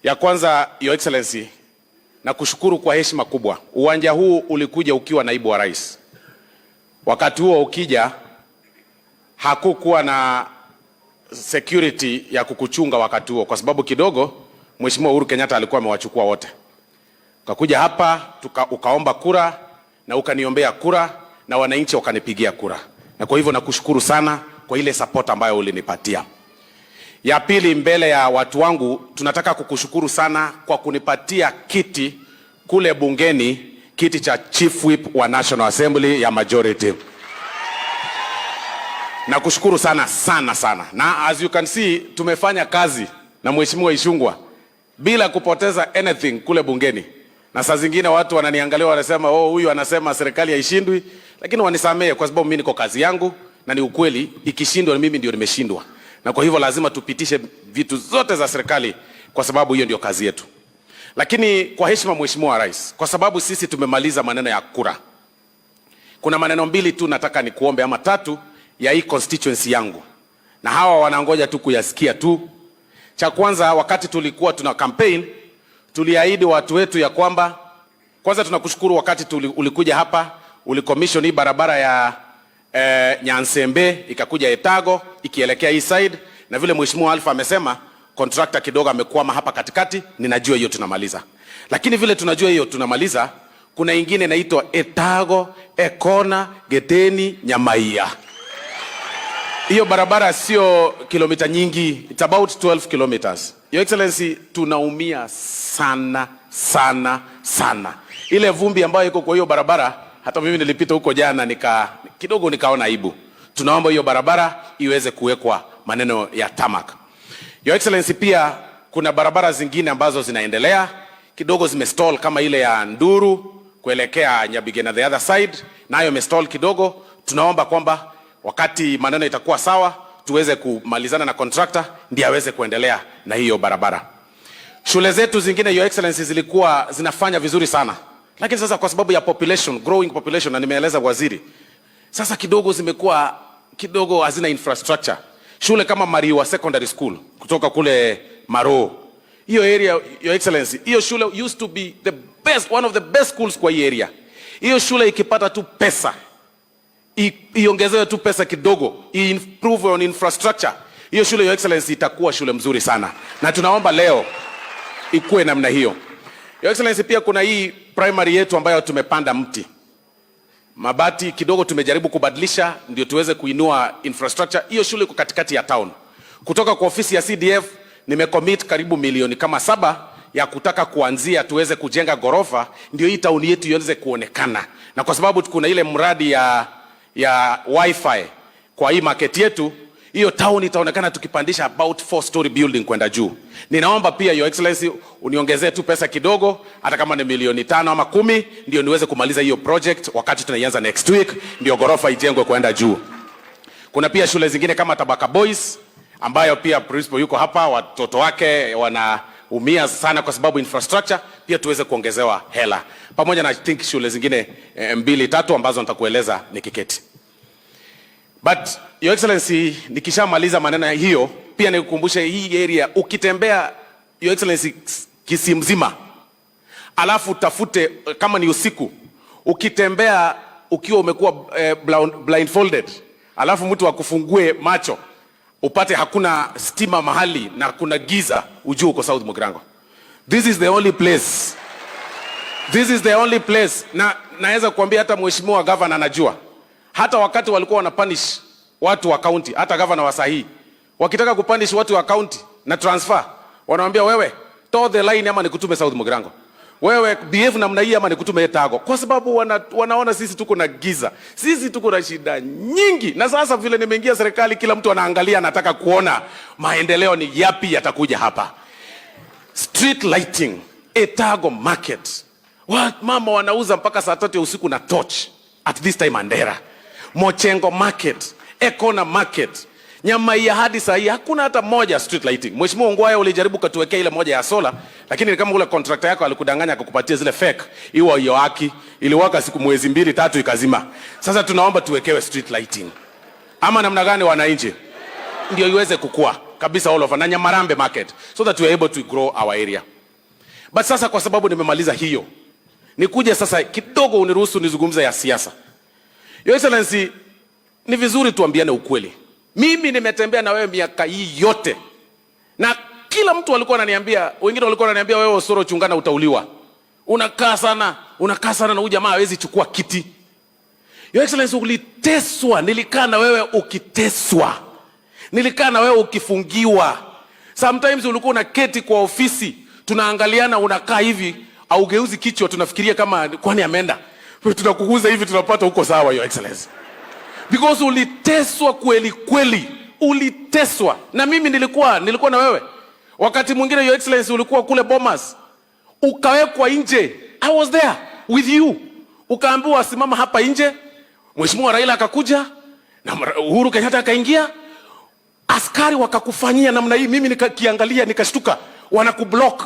Ya kwanza, Your Excellency, na kushukuru kwa heshima kubwa. Uwanja huu ulikuja ukiwa naibu wa rais. Wakati huo ukija, hakukuwa na security ya kukuchunga wakati huo, kwa sababu kidogo Mheshimiwa Uhuru Kenyatta alikuwa amewachukua wote. Ukakuja hapa, ukaomba kura na ukaniombea kura na wananchi wakanipigia kura. Na kwa hivyo nakushukuru sana kwa ile support ambayo ulinipatia. Ya pili, mbele ya watu wangu, tunataka kukushukuru sana kwa kunipatia kiti kule bungeni, kiti cha Chief Whip wa National Assembly ya majority. Nakushukuru sana sana sana. Na as you can see, tumefanya kazi na Mheshimiwa Ishungwa bila kupoteza anything kule bungeni. Na saa zingine watu wananiangalia wanasema, "Oh, huyu anasema serikali haishindwi," lakini wanisamehe kwa sababu mimi niko kazi yangu na ni ukweli, ikishindwa mimi ndio nimeshindwa. Na kwa hivyo lazima tupitishe vitu zote za serikali kwa sababu hiyo ndio kazi yetu. Lakini kwa heshima Mheshimiwa Rais, kwa sababu sisi tumemaliza maneno ya kura, kuna maneno mbili tu nataka nikuombe ama tatu ya hii constituency yangu, na hawa wanangoja tu kuyasikia tu. Cha kwanza, wakati tulikuwa tuna campaign, tuliahidi watu wetu ya kwamba, kwanza tunakushukuru wakati ulikuja hapa, ulicommission hii barabara ya Nyansembe ikakuja Etago ikielekea hii side, na vile Mheshimiwa Alpha amesema contractor kidogo amekwama hapa katikati. Ninajua hiyo tunamaliza, lakini vile tunajua hiyo tunamaliza, kuna ingine inaitwa Etago Ekona Geteni Nyamaiya. Hiyo barabara sio kilomita nyingi, it's about 12 kilometers. Your Excellency, tunaumia sana sana sana. Ile vumbi ambayo iko kwa hiyo barabara, hata mimi nilipita huko jana kidogo nikaona aibu. Tunaomba hiyo barabara iweze kuwekwa maneno ya tarmac. Your Excellency, pia kuna barabara zingine ambazo zinaendelea kidogo zimestall, kama ile ya Nduru kuelekea Nyabigena the other side, nayo imestall kidogo. Tunaomba kwamba wakati maneno itakuwa sawa tuweze kumalizana na contractor ndiye aweze kuendelea na hiyo barabara. Shule zetu zingine, Your Excellency, zilikuwa zinafanya vizuri sana, lakini sasa kwa sababu ya population, growing population, na nimeeleza waziri, sasa kidogo zimekuwa kidogo hazina infrastructure. Shule kama Mariwa Secondary School kutoka kule Maro, hiyo area, Your Excellency, hiyo shule used to be the best, one of the best schools kwa hii area. Hiyo shule ikipata tu pesa, iongezewe tu pesa kidogo, improve on infrastructure, hiyo shule, Your Excellency, itakuwa shule mzuri sana, na tunaomba leo ikuwe namna hiyo. Your Excellency, pia kuna hii primary yetu ambayo tumepanda mti, mabati kidogo tumejaribu kubadilisha ndio tuweze kuinua infrastructure. Hiyo shule iko katikati ya town. Kutoka kwa ofisi ya CDF nimecommit karibu milioni kama 7 ya kutaka kuanzia tuweze kujenga gorofa ndio hii town yetu iweze kuonekana. Na kwa sababu kuna ile mradi ya wifi kwa hii market yetu, hiyo town itaonekana tukipandisha about 4-story building kwenda juu. Ninaomba pia Your Excellency uniongezee tu pesa kidogo, hata kama ni milioni 5 ama 10, ndio niweze kumaliza hiyo project wakati tunaianza next week, ndio gorofa ijengwe kwenda juu. Kuna pia shule zingine kama Tabaka Boys ambayo pia principal yuko hapa, watoto wake wanaumia sana kwa sababu infrastructure, pia tuweze kuongezewa hela. Pamoja na I think shule zingine 2-3 ambazo nitakueleza nikiketi. But Your Excellency, nikishamaliza maneno hiyo, pia nikukumbushe hii area ukitembea, Your Excellency, Kisii mzima, alafu tafute kama ni usiku, ukitembea ukiwa umekuwa blindfolded, alafu mtu akufungue macho, upate hakuna stima mahali na kuna giza, ujue uko South Mugirango. This is the only place. This is the only place. Na naweza kuambia hata Mheshimiwa Governor anajua. Hata wakati walikuwa wanapunish watu wa county, hata governor wa sahi, wakitaka kupunish watu wa county na transfer, wanawaambia wewe toe the line ama nikutume South Mugirango. Wewe behave namna hii ama nikutume Etago. Kwa sababu wanaona sisi tuko na giza. Sisi tuko na shida nyingi. Na sasa vile nimeingia serikali, kila mtu anaangalia, anataka kuona maendeleo ni yapi yatakuja hapa. Street lighting, Etago market. Mama wanauza mpaka saa 3 usiku na torch at this time Andera. Mochengo market, Ekona market, Nyamaiya hadi saa hii hakuna hata moja street lighting. Mheshimiwa Ongwae ulijaribu katuwekea ile moja ya sola, lakini kama ule contractor yako alikudanganya akakupatia zile fake, hiyo haki iliwaka siku mwezi 2-3 ikazima. Sasa tunaomba tuwekewe street lighting. Ama namna gani wananchi? Ndio iweze kukua kabisa all over na Nyamarambe market so that we are able to grow our area. But sasa kwa sababu nimemaliza hiyo, nikuje sasa kidogo uniruhusu nizungumze ya siasa. Your Excellency, ni vizuri tuambiane ukweli. Mimi nimetembea na wewe miaka hii yote, na kila mtu alikuwa ananiambia, wengine walikuwa wananiambia wewe Osoro chungana utauliwa. Unakaa sana na huyu jamaa hawezi chukua kiti. Your Excellency, uliteswa, nilikaa na wewe ukiteswa. Nilikaa na wewe ukifungiwa. Sometimes ulikuwa unaketi kwa ofisi, tunaangaliana unakaa hivi, au geuzi kichwa tunafikiria kama kwani ameenda. Tunakuguza hivi tunapata huko sawa, Your Excellency. Because uliteswa kweli kweli. Uliteswa. Na mimi nilikuwa na wewe. Wakati mwingine Your Excellency ulikuwa kule Bomas. Ukawekwa nje. I was there with you. Ukaambiwa simama hapa nje. Mheshimiwa Raila akakuja na Uhuru Kenyatta akaingia. Askari wakakufanyia namna hii, mimi nikiangalia nikashtuka, wanakublock.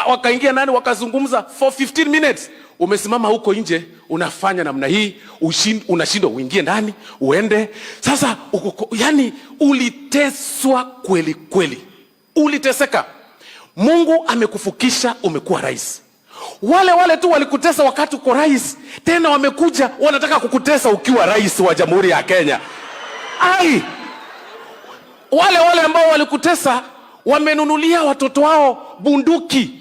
Wakaingia nani wakazungumza for 15 minutes. Umesimama huko nje unafanya namna hii, unashindwa uingie ndani, uende. Sasa yani uliteswa kweli kweli. Uliteseka. Mungu amekufukisha, umekuwa rais. Wale tu walikutesa wakati uko rais, tena wamekuja wanataka kukutesa ukiwa rais wa Jamhuri ya Kenya. Ai! Wale ambao walikutesa wamenunulia watoto wao bunduki.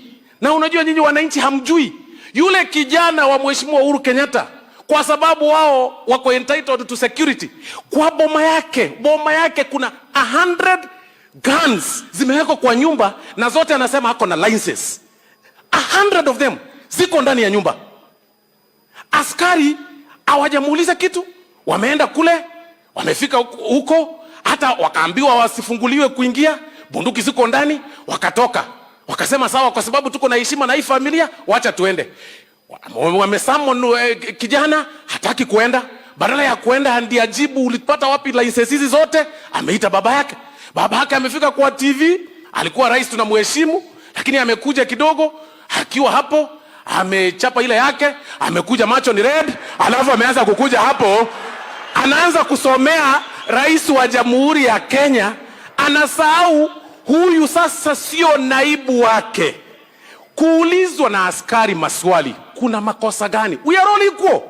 Na unajua nyinyi wananchi hamjui, yule kijana wa Mheshimiwa Uhuru Kenyatta, kwa sababu wao wako entitled to security, kwa boma yake kuna 100 guns zimewekwa kwa nyumba, na zote anasema hako na licenses. 100 of them ziko ndani ya nyumba. Askari hawajamuuliza kitu, wameenda kule, wamefika huko, hata wakaambiwa wasifunguliwe kuingia, bunduki ziko ndani, wakatoka. Wakasema sawa, kwa sababu tuko na heshima na hii familia, wacha tuende. Wamesummon kijana, hataki kuenda. Badala ya kuenda ndiye ajibu ulipata wapi licenses hizi zote, ameita baba yake. Baba yake amefika kwa TV, alikuwa rais tunamheshimu, lakini amekuja kidogo, akiwa hapo amechapa ile yake, amekuja macho ni red, alafu ameanza kukuja hapo, anaanza kusomea rais wa Jamhuri ya Kenya, anasahau huyu sasa sio naibu wake. Kuulizwa na askari maswali, kuna makosa gani? We are all equal.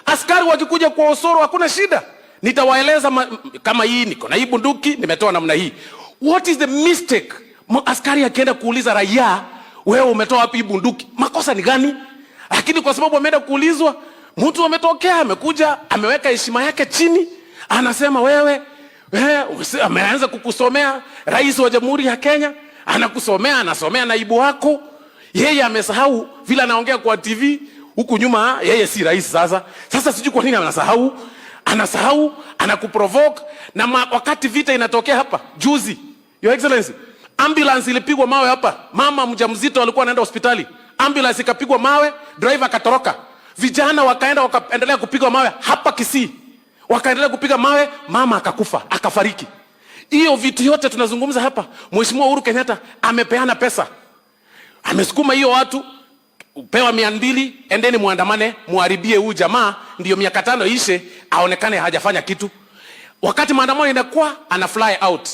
Askari wakikuja kwa Osoro hakuna shida, nitawaeleza kama hii niko na hii bunduki nimetoa namna hii. What is the mistake? Askari akienda kuuliza raia, wewe umetoa wapi bunduki, makosa ni gani? Lakini kwa sababu ameenda kuulizwa, mtu ametokea amekuja ameweka heshima yake chini, anasema wewe ameanza kukusomea rais wa Jamhuri ya Kenya, anasomea naibu wako. Yeye amesahau vile anaongea kwa TV, huku nyuma yeye si rais sasa sijui kwa nini anasahau, anakuprovoke. Na wakati vita inatokea hapa juzi, Your Excellency, ambulance ilipigwa mawe hapa. Mama mjamzito alikuwa anaenda hospitali, ambulance ikapigwa mawe, driver akatoroka. Vijana wakaendelea kupigwa mawe hapa Kisii. Wakaendelea kupiga mawe, mama akakufa, akafariki. Hiyo vitu yote tunazungumza hapa, Mheshimiwa Uhuru Kenyatta amepeana pesa. Amesukuma hiyo watu, upewa 200, endeni muandamane, muharibie huyu jamaa, ndio miaka 5 ishe, aonekane hajafanya kitu. Wakati maandamano inakuwa, ana fly out.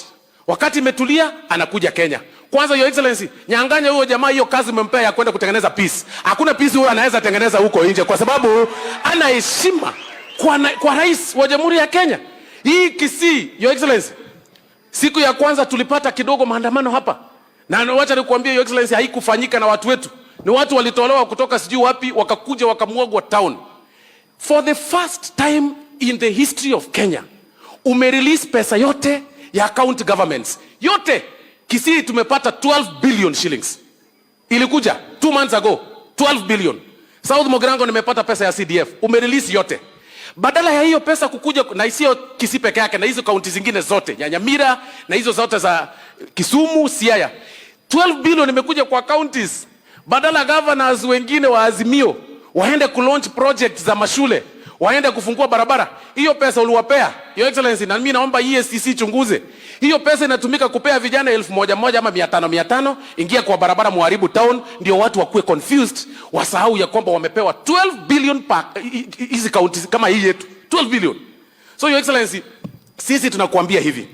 Wakati imetulia, anakuja Kenya. Kwanza Your Excellency, Nyang'anya huyo jamaa hiyo kazi umempea ya kwenda kutengeneza peace. Hakuna peace huyo anaweza tengeneza huko nje, kwa sababu ana heshima kwa rais wa Jamhuri ya Kenya. Hii Kisii, Your Excellency, siku ya kwanza tulipata kidogo maandamano hapa. Na wacha nikuambie Your Excellency, haikufanyika na watu wetu. Ni watu walitolewa kutoka sijui wapi, wakakuja wakamwagwa town. For the first time in the history of Kenya, umerelease pesa yote ya county governments. Yote. Kisii tumepata 12 billion shillings. Ilikuja 2 months ago, 12 billion. South Mogrango nimepata pesa ya CDF. Umerelease yote. Badala ya hiyo pesa kukuja, na isiyo Kisii peke yake, na hizo kaunti zingine zote, Nyanyamira na hizo zote za Kisumu, Siaya, 12 billion imekuja kwa counties. Badala governors wengine wa Azimio waende kulaunch project za mashule, waende kufungua barabara, hiyo pesa uliwapea Your Excellency. Na mimi naomba EACC chunguze. Hiyo pesa inatumika kupea vijana 1,100 ama 500, ingia kwa barabara muharibu town, ndio watu wakuwe confused, wasahau ya kwamba wamepewa 12 billion hizi counties kama hii yetu, 12 billion. So Your Excellency, sisi tunakuambia hivi,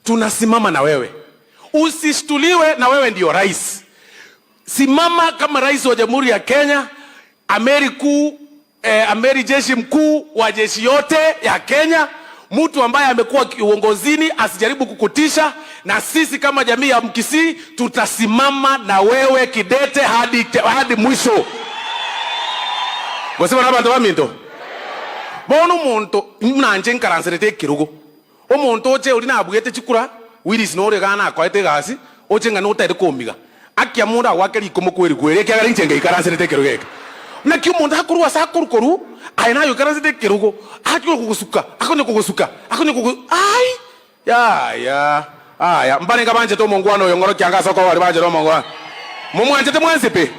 tunasimama na wewe. Usishtuliwe, na wewe ndio rais. Simama kama rais wa Jamhuri ya Kenya, amiri jeshi mkuu wa jeshi yote ya Kenya, mtu ambaye amekuwa uongozini, asijaribu kukutisha, na sisi kama jamii ya Mkisii tutasimama na wewe kidete hadi mwisho. Gosema na bantu baminto. Bono muntu mnanje nkaransirete kirugo. Omuntu oche uri na bugete chikura, wiris no re gana akwete gasi, oche ngano utari komiga. Akia munda wakeri komokweri kwere kya garinche ngai karansirete kirugo. Na kyo munda hakuru asa koru aina yo karansirete kirugo. Akyo kugusuka, akonyo kugusuka, akonyo kugu ai. Ya. Mbane kabanje to mongwano yongoro kyanga soko wali banje no mongwa. Mumwanje te mwansipe.